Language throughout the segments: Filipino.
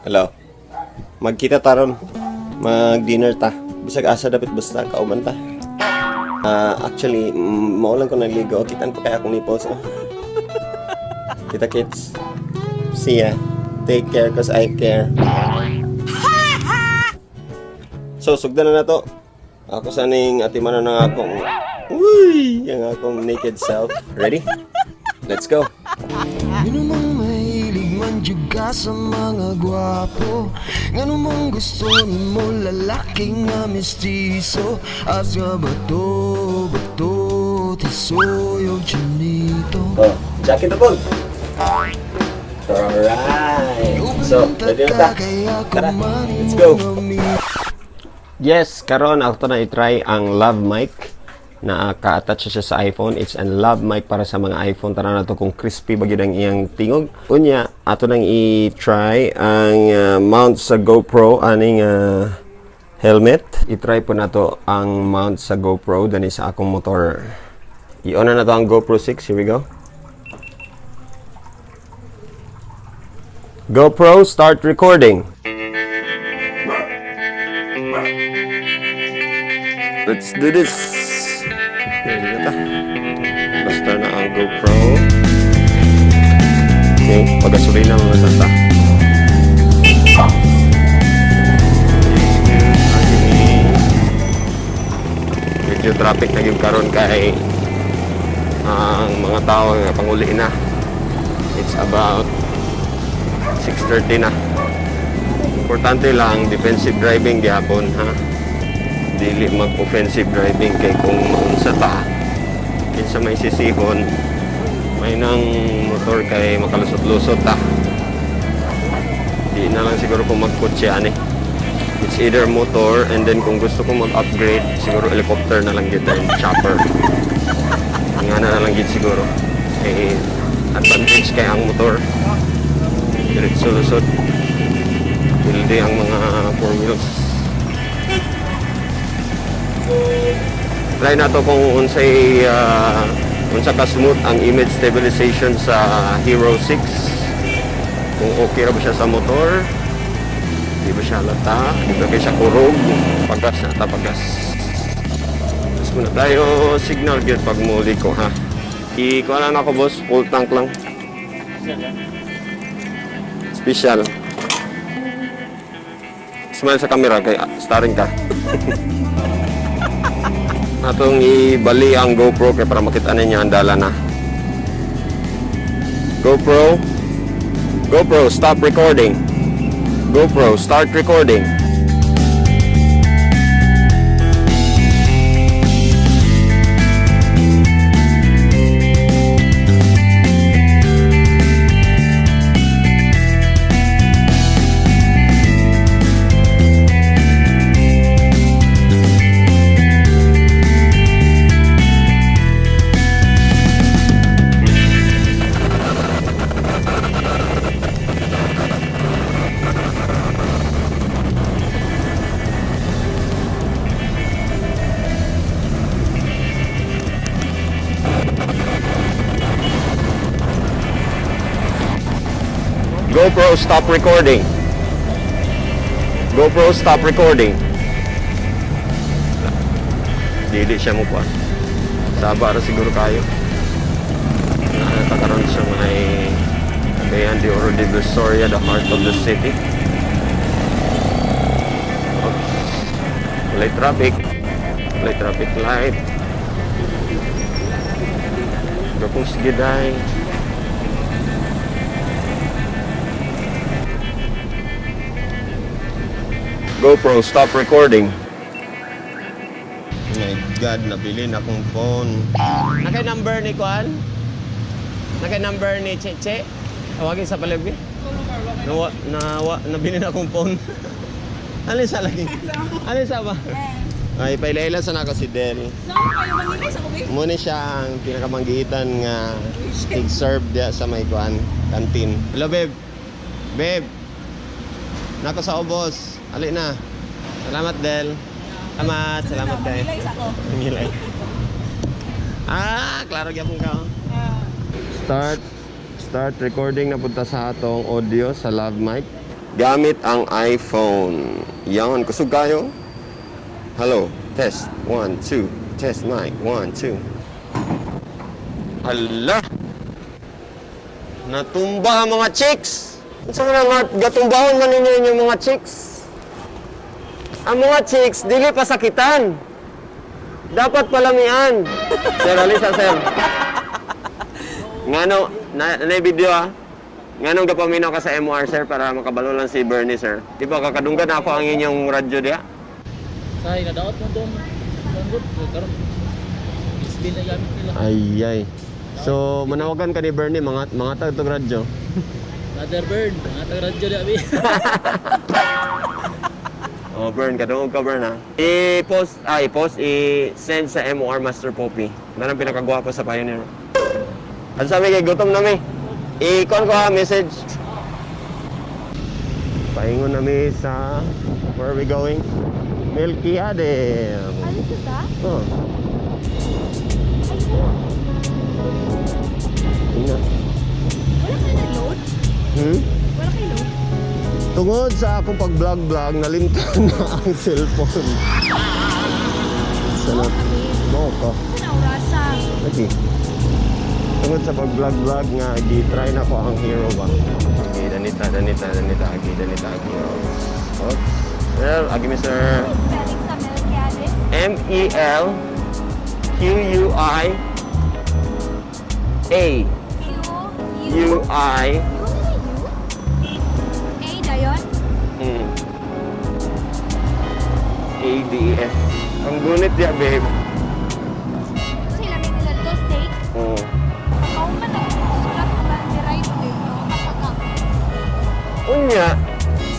Hello. Magkita taron. Mag-dinner ta. Bisag asa dapat basta kauban ta. Actually, maulang ko nagligo. Kitan ko kaya akong nipples. Kita kids. See ya. Take care cause I care. So, sugdan na to. Ako saning atimanan ng akong yung akong naked self. Ready? Let's go. Ngano mang mahilig man juga sa mga gwapo, ngano mang gusto mo lalaking nga mistiso. As nga bato, tisoy o chinito. Oh, jacket na po. Alright. So, ready na ta. Tara, let's go. Yes, karon ako na i-try ang Lav Mic na ka-attach siya sa iPhone. It's an Lav Mic para sa mga iPhone. Tara na to kung crispy ba yun ang iyang tingog. Unya, ato nang i-try ang mount sa GoPro, aning helmet. I-try po na to ang mount sa GoPro dani sa akong motor. I-on na to ang GoPro 6. Here we go. GoPro, start recording. Let's do this. Basta na ang GoPro. Okay, pagasolina mga santa. Medyo traffic na yung karon kay ang mga tao nga panguli na. It's about 6:30 na. Importante lang defensive driving gyapon ha. Dili mag-offensive driving kay kung maunsa ta kinsa may sisihon may nang motor kay makalusot-lusot ta. Di na lang siguro kung magkotse ani. It's either motor and then kung gusto kong mag-upgrade siguro helicopter na lang kita yung chopper. Nga na lang gid siguro. Eh advantage kay ang motor. Diretso lusot. Hindi ang mga 4 wheels. Try na to kung unsay unsa ka smooth ang image stabilization sa Hero 6. Kung okay ra ba siya sa motor, di ba siya lata, di ba siya kurog, pagas na ta pagas. Mas muna tayo signal gyud pag muli ko ha. Ikuha lang ako boss, full tank lang. Special. Smile sa camera kay starring ka. Atong ibali ang GoPro kay para makita ninyo ang dala na. GoPro, stop recording. GoPro, start recording. GoPro, stop recording. GoPro, stop recording. Dili siya mo pa. Sabara siguro kayo. Nakakaroon siya may Bayan de Oro de Visoria, the heart of the city. Oops. Light traffic. Light traffic light. Gapong sigiday. GoPro, stop recording. Oh my God, nabili na akong phone. Naka-number ni Kuan? Naka-number ni Cheche? Tawagin sa palagi? Nabili na akong phone. Alin sa lagi? Alin sa ba? Ay, pailaila sa nako si Del. Muna siya ang pinakamanggitan nga tig-serve dia sa may Kuan, kantin. Hello, babe. Babe. Nako sa ubos. Ali na. Salamat, Del. Salamat kayo. Ngilay. Klaro gyapon ka. Start recording na punta sa atong audio sa Lav Mic. gamit ang iPhone. Yan, kusog kayo. Hello, test 1 2. Test mic 1 2. Hala. Natumba ang mga chicks. Unsa man nga gatumbahon man ninyo yung mga chicks? Ang mga chicks dili pa sakitan. Dapat palamian. Sir, alisa sir. Ngano na video Nganong gapaminaw ka sa MR, sir, para makabalo lang si Bernie, sir? Di ba kakadunggan ako ang inyong radyo diya? Say, nadaot mo doon. Karon. Display na gamit nila. Ay. So, manawagan ka ni Bernie, mga tagtog radyo. Mother Burn, mga tag-radyo di abi. Oh, Bern, kadungog ka, Bern, ha? I-send sa MR Master Popi. Nanang pinakagwapo sa Pioneer. Ano sabi kay gutom na mi? I-con ko ha, message. Pahingon na mi sa... Where are we going? Milky Adem. Ano ito ba? Oh. Ina. Wala kayo na-load? Wala kayo load? Tungod sa akong pag-vlog-vlog, nalimtan na ang cellphone. Sanat. Mo ko. Saan orasa? Lagi. Tungod sa pag-vlog-vlog nga, gi-try na ko ang hero ba. Okay, danita. Agi, danita. Oops. Well, agi, Mr. Spelling sa Melquiades? M-E-L-Q-U-I-A. U-I. A dayon? A-D-E-S. Ang gunit niya, babe. Sila may nila to steak? Oo. Pakaw man na. Sulat ko lang ni right way. No? Kapag Unya,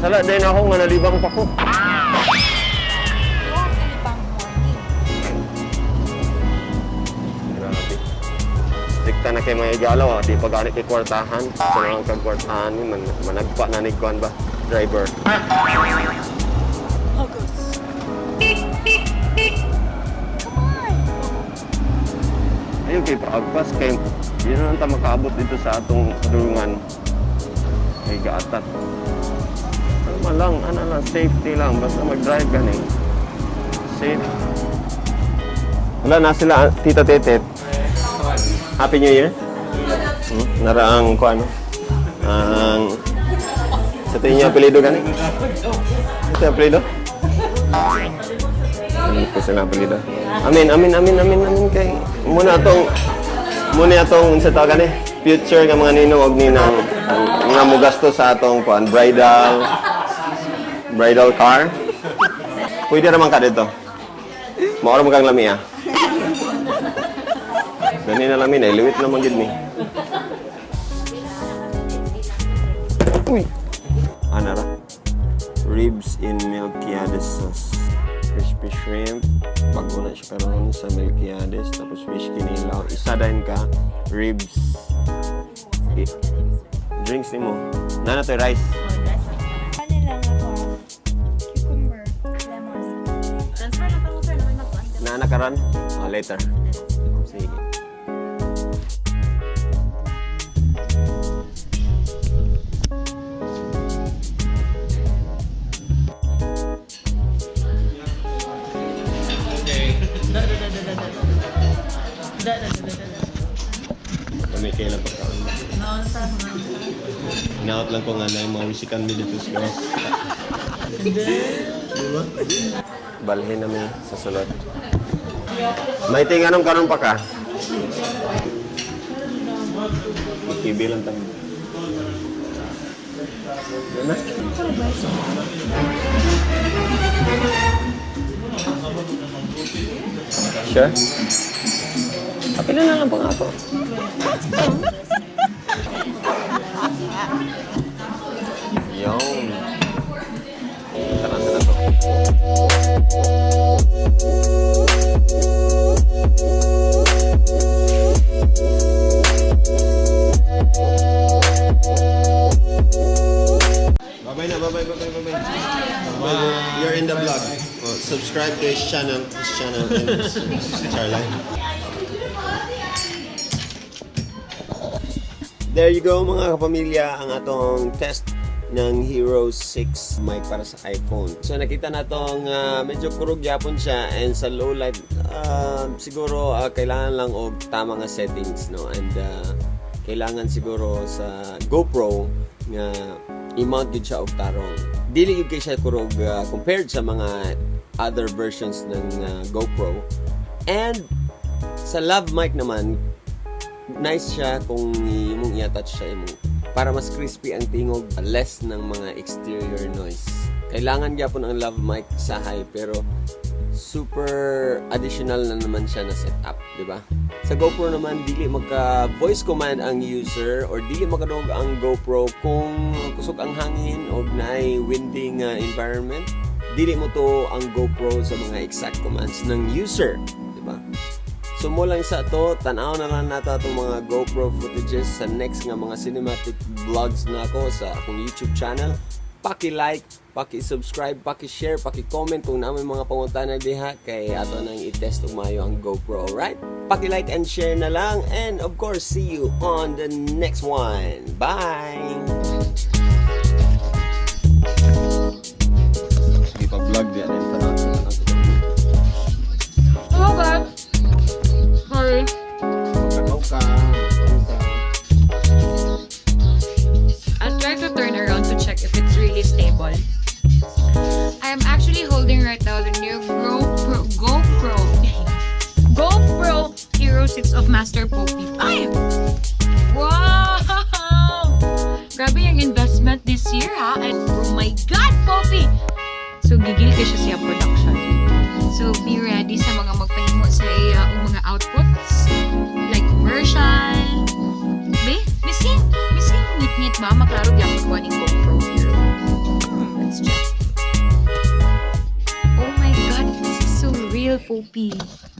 sala din ako nga nalibang pa ko. yung kalipang morning. Grabe. Strikta na kay mga igalaw, di pa ganit kay kwartahan. Sa mga kagkwartahan, managpa na ni Kwan ba? Driver. August. Come on! Ayun kay paagpas kay yun na lang ta makaabot dito sa atong kadulungan. Kay gaatat. Ano lang, safety lang. Basta mag-drive ka na eh. Safe. Wala na sila, Tita Tetet. Happy New Year. Naraang ko ano. Ang... Sa ito yung apelido ka na? Ito yung apelido? Ano ko sila apelido? Amin kay... Muna atong sa tawag ni future nga mga ninong og ninang nga mogasto sa atong kuan bridal car. Pwede naman ka dito. Maoro mo kang lamia. Gani na lamin ay liwit naman gid ni. Uy. Ana ra. Ribs in Melquiades sauce. Crispy shrimp. Bago na siya karon sa Melquiades. Tapos fish kinilaw. Isa din ka. Ribs. Drinks ni mo. Nana to rice. Ano lang ako? Cucumber, lemon. Transfer na pang sir naman magkuhan. Nana karon? Oh, later. Sige. Kami kailan pa kaon. Inaot lang ko nga na yung mga wisikan mi dito sa gawas. Diba? Balhin namin sa sulod. May tinganong karon pa ka? Ikibi lang tayo. Yan na. Sure? Apila na lang po nga ako. Yun. Tarasa na to. Bye-bye na, bye-bye. You're in the vlog. Oh, subscribe to his channel and Charlie. There you go mga kapamilya, ang atong test ng Hero 6 mic para sa iPhone. So nakita na tong medyo kurog yapon siya, and sa low light siguro kailangan lang og tama nga settings, no, and kailangan siguro sa GoPro nga i-mount gid siya og tarong. Dili gyud kay siya kurog compared sa mga other versions ng GoPro. And sa lav mic naman, nice siya kung imong i-attach siya imong para mas crispy ang tingog, less ng mga exterior noise. Kailangan gyapon ang lav mic sa high, pero super additional na naman siya na setup, di ba? Sa GoPro naman, dili magka voice command ang user or dili makadog ang GoPro kung kusog ang hangin o naay winding environment. Dili mo to ang GoPro sa mga exact commands ng user, di ba? So mo lang sa to, tanaw na lang nato itong mga GoPro footages sa next nga mga cinematic vlogs na ako sa akong YouTube channel. Paki-like, paki-subscribe, paki-share, paki-comment kung naman mga pangutana diha kay ato nang i-test ug maayo ang GoPro, alright? Paki-like and share na lang, and of course, see you on the next one. Bye! Sige, pag-vlog diyan. Oh God. Sorry. I'll try to turn around to check if it's really stable. I am actually holding right now the new GoPro Hero 6 of Master Popi. Ay! Wow! Grabe yung investment this year, ha? And oh my God, Popi! So, gigil ka siya sa production. So, be ready sa mga magpahimo sa mga outputs. Like commercial. Miskin ngit-ngit ba? Maklaro diyan magkuha ng GoPro Hero. Let's check. Oh my God, this is so real, Popi.